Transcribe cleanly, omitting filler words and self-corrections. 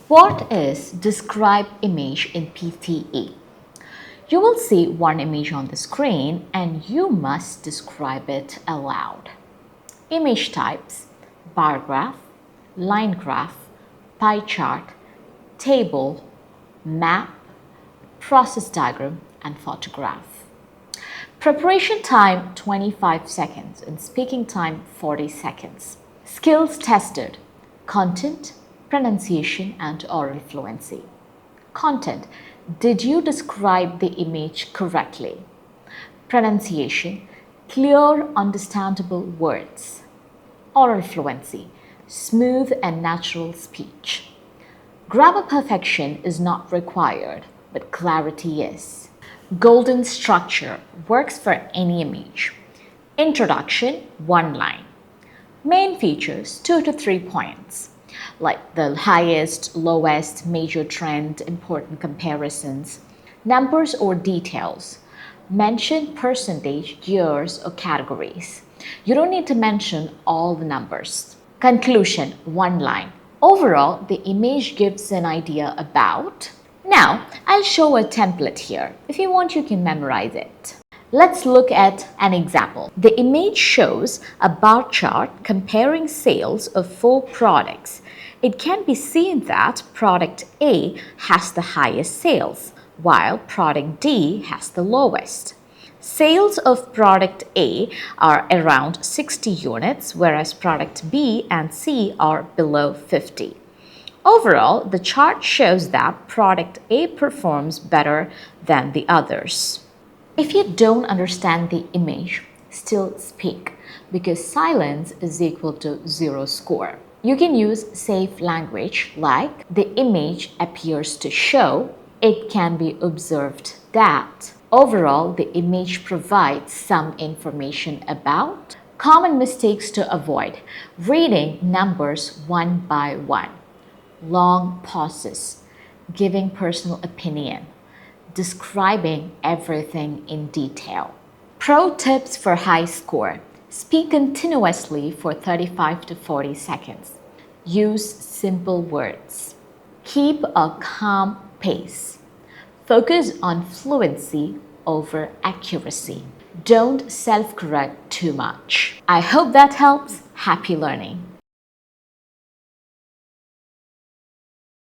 What is describe image in PTE? You will see one image on the screen and you must describe it aloud. Image types: bar graph, line graph, pie chart, table, map, process diagram, and photograph. Preparation time 25 seconds and speaking time 40 seconds. Skills tested: content, pronunciation, and oral fluency. Content: did you describe the image correctly? Pronunciation: clear, understandable words. Oral fluency: smooth and natural speech. Grammar perfection is not required, but clarity is. Golden structure works for any image. Introduction, 1 line. Main features, 2 to 3 points, like the highest, lowest, major trend, important comparisons. Numbers or details. Mention percentage, years, or categories. You don't need to mention all the numbers. Conclusion, 1 line. Overall, the image gives an idea about. Now, I'll show a template here. If you want, you can memorize it. Let's look at an example. The image shows a bar chart comparing sales of 4 products. It can be seen that product A has the highest sales, while product D has the lowest. Sales of product A are around 60 units, whereas product B and C are below 50. Overall, the chart shows that product A performs better than the others. If you don't understand the image, still speak, because silence is equal to 0 score. You can use safe language like the image appears to show, it can be observed that. Overall, the image provides some information about. Common mistakes to avoid: reading numbers one by one, long pauses, giving personal opinion, describing everything in detail. Pro tips for high score: speak continuously for 35 to 40 seconds. Use simple words. Keep a calm pace. Focus on fluency over accuracy. Don't self-correct too much. I hope that helps. Happy learning.